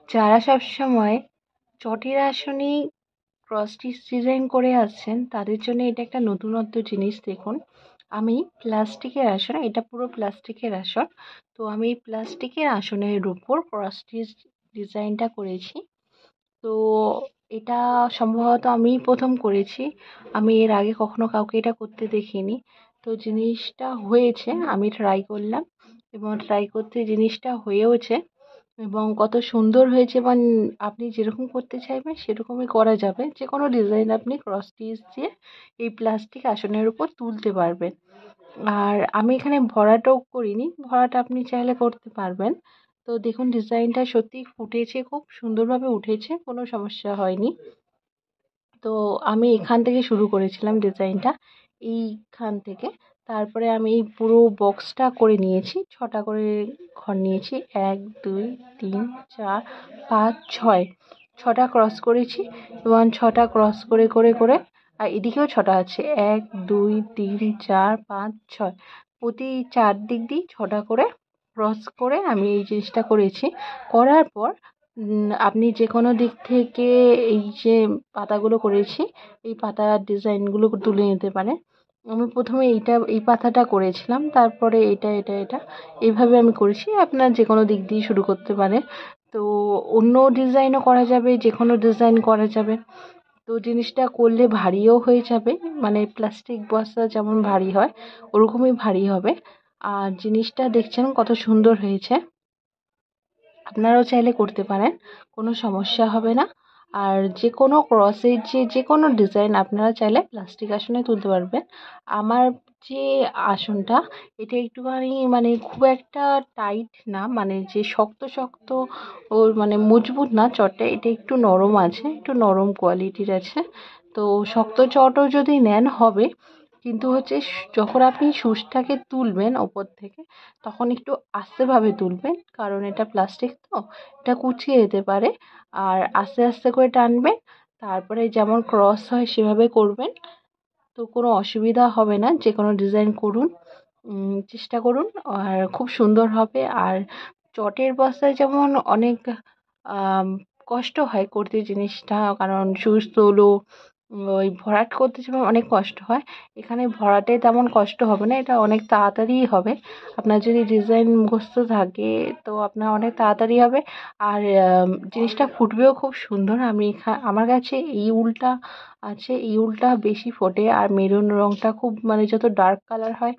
যারা সবসময় চটের আসনেই ক্রস স্টিচ ডিজাইন করে আসছেন তাদের জন্য এটা একটা নতুনত্ব জিনিস। দেখুন, আমি প্লাস্টিকের আসন, এটা পুরো প্লাস্টিকের আসন। তো আমি এই প্লাস্টিকের আসনের উপর ক্রস স্টিচ ডিজাইনটা করেছি। তো এটা সম্ভবত আমিই প্রথম করেছি। আমি এর আগে কখনো কাউকে এটা করতে দেখিনি। তো জিনিসটা হয়েছে, আমি ট্রাই করলাম এবং ট্রাই করতে জিনিসটা হয়েওছে এবং কত সুন্দর হয়েছে। এবং আপনি যেরকম করতে চাইবেন সেরকমই করা যাবে। যে কোনো ডিজাইন আপনি ক্রস স্টিচ দিয়ে এই প্লাস্টিক আসনের উপর তুলতে পারবেন। আর আমি এখানে ভরাটও করিনি, ভরাট আপনি চাইলে করতে পারবেন। তো দেখুন, ডিজাইনটা সত্যিই ফুটেছে, খুব সুন্দরভাবে উঠেছে, কোনো সমস্যা হয়নি। তো আমি এখান থেকে শুরু করেছিলাম ডিজাইনটা, এইখান থেকে। তারপরে আমি এই পুরো বক্সটা করে নিয়েছি, 6টা করে ঘর নিয়েছি। 1 2 3 4 5 6, 6টা ক্রস করেছি এবং 6টা ক্রস করে করে করে আর এদিকেও 6টা আছে। 1 2 3 4 5 6, প্রতি 4 দিক দিয়ে 6টা করে ক্রস করে আমি এই জিনিসটা করেছি। করার পর আপনি যে কোনো দিক থেকে এই যে পাতাগুলো করেছি, এই পাতার ডিজাইনগুলো তুলে নিতে পারেন। আমি প্রথমে এই পাতাটা করেছিলাম, তারপরে এটা এইভাবে আমি করেছি। আপনার যে কোনো দিক দিয়ে শুরু করতে পারেন। তো অন্য ডিজাইনও করা যাবে, যে কোনো ডিজাইন করা যাবে। তো জিনিসটা করলে ভারীও হয়ে যাবে, মানে প্লাস্টিক বস্তা যেমন ভারী হয় ওরকমই ভারী হবে। আর জিনিসটা দেখছেন কত সুন্দর হয়েছে। আপনারাও চাইলে করতে পারেন, কোনো সমস্যা হবে না। আর যে কোনো ক্রসের যে কোনো ডিজাইন আপনারা চাইলে প্লাস্টিক আসনে তুলতে পারবেন। আমার যে আসনটা, এটা একটুখানি মানে খুব একটা টাইট না, মানে যে শক্ত শক্ত ওর মানে মজবুত না চটটা, এটা একটু নরম আছে, একটু নরম কোয়ালিটির আছে। তো শক্ত চটও যদি নেন হবে, কিন্তু হচ্ছে যখন আপনি সুচটাকে তুলবেন ওপর থেকে, তখন একটু আস্তেভাবে তুলবেন, কারণ এটা প্লাস্টিক তো, এটা কুঁচকে যেতে পারে। আর আস্তে আস্তে করে টানবেন, তারপরে যেমন ক্রস হয় সেভাবে করবেন। তো কোনো অসুবিধা হবে না, যে কোনো ডিজাইন করুন, চেষ্টা করুন, আর খুব সুন্দর হবে। আর চটের বস্তায় যেমন অনেক আম কষ্ট হয় করতে জিনিসটা, কারণ সুচ তোলো, ওই ভরাট করতে যেমন অনেক কষ্ট হয়, এখানে ভরাটে তেমন কষ্ট হবে না, এটা অনেক তাড়াতাড়িই হবে। আপনার যদি ডিজাইন মুখস্থ থাকে তো আপনার অনেক তাড়াতাড়ি হবে। আর জিনিসটা ফুটবেও খুব সুন্দর। আমার কাছে এই উলটা আছে, এই উলটা বেশি ফোটে, আর মেরুন রঙটা খুব মানে যত ডার্ক কালার হয়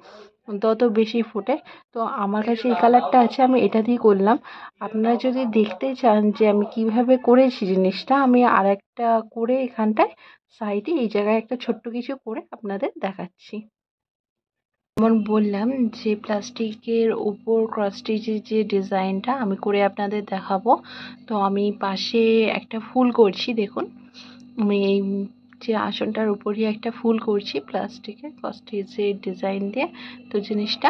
তত বেশি ফোটে। তো আমার কাছে এই কালারটা আছে, আমি এটা দিয়ে করলাম। আপনারা যদি দেখতে চান যে আমি কিভাবে করেছি জিনিসটা, আমি আরেকটা করে এখানটায় সাইডে এই জায়গায় একটা ছোট্ট কিছু করে আপনাদের দেখাচ্ছি। যেমন বললাম যে প্লাস্টিকের উপর ক্রস স্টিচের যে ডিজাইনটা আমি করে আপনাদের দেখাবো। তো আমি পাশে একটা ফুল করছি, দেখুন আমি এই যে আসনটার উপরই একটা ফুল করছি প্লাস্টিকের ক্রস স্টিচের ডিজাইন দিয়ে। তো জিনিসটা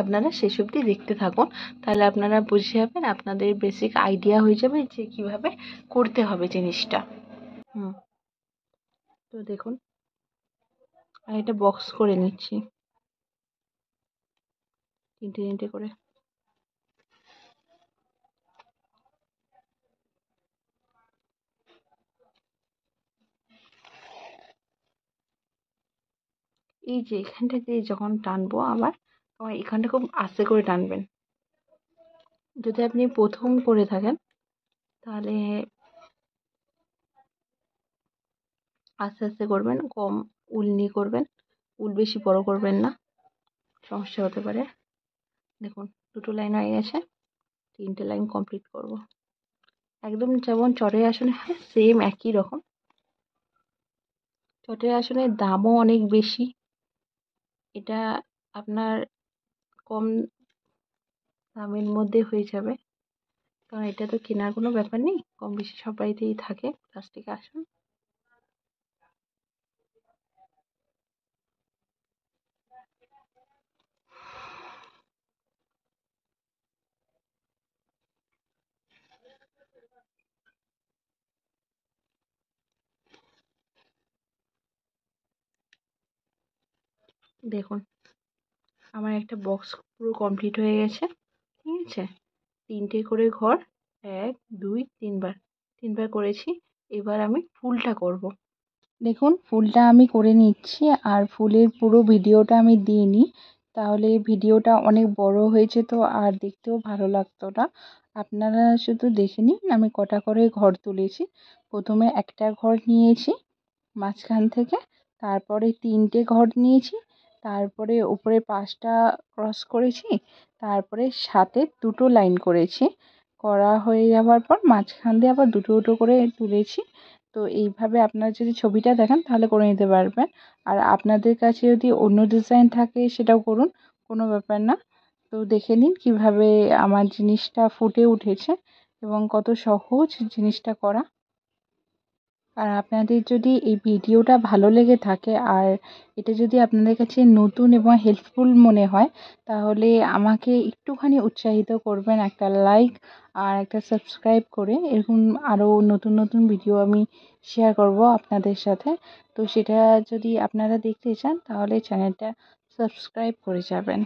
আপনারা শেষ অবধি দেখতে থাকুন, তাহলে আপনারা বুঝে যাবেন, আপনাদের বেসিক আইডিয়া হয়ে যাবে যে কিভাবে করতে হবে জিনিসটা। হুম, তো দেখুন আমি একটা বক্স করে নিচ্ছি 3টে 3টে করে। এই যে এখানটা দিয়ে যখন টানবো আবার, তখন এখানটা খুব আস্তে করে টানবেন। যদি আপনি প্রথম করে থাকেন তাহলে আস্তে আস্তে করবেন, কম উল নিয়ে করবেন, উল বেশি বড় করবেন না, সমস্যা হতে পারে। দেখুন 2টো লাইন হয়ে গেছে, 3টে লাইন কমপ্লিট করব। একদম যেমন চটের আসনে হয় সেম একই রকম। চটের আসনের দামও অনেক বেশি, এটা আপনার কম দামের মধ্যে হয়ে যাবে, কারণ এটা তো কেনার কোনো ব্যাপার নেই, কম বেশি সব বাড়িতেই থাকে প্লাস্টিক আসন। দেখুন আমার একটা বক্স পুরো কমপ্লিট হয়ে গেছে, ঠিক আছে। 3টে করে ঘর, 1 2 3বার করেছি। এবার আমি ফুলটা করব। দেখুন ফুলটা আমি করে নিচ্ছি, আর ফুলের পুরো ভিডিওটা আমি দিইনি, তাহলে ভিডিওটা অনেক বড় হয়েছে তো আর দেখতেও ভালো লাগতো না। আপনারা শুধু দেখে নিন আমি কটা করে ঘর তুলেছি। প্রথমে একটা ঘর নিয়েছি মাঝখান থেকে, তারপরে 3টে ঘর নিয়েছি, তারপরে উপরে 5টা ক্রস করেছি, তারপরে সাথে 2টো লাইন করেছি। করা হয়ে যাওয়ার পর মাঝখান দিয়ে আবার দুটো দুটো করে তুলেছি। তো এইভাবে আপনারা যদি ছবিটা দেখেন তাহলে করে নিতে পারবেন। আর আপনাদের কাছে যদি অন্য ডিজাইন থাকে সেটাও করুন, কোনো ব্যাপার না। তো দেখে নিন কিভাবে আমার জিনিসটা ফুটে উঠেছে এবং কত সহজ জিনিসটা করা। আর আপনাদের যদি এই ভিডিওটা ভালো লেগে থাকে আর এটা যদি আপনাদের কাছে নতুন এবং হেল্পফুল মনে হয়, তাহলে আমাকে একটুখানি উৎসাহিত করবেন একটা লাইক আর একটা সাবস্ক্রাইব করে। এরকম আরও নতুন নতুন ভিডিও আমি শেয়ার করব আপনাদের সাথে। তো সেটা যদি আপনারা দেখতে চান তাহলে চ্যানেলটা সাবস্ক্রাইব করে যাবেন।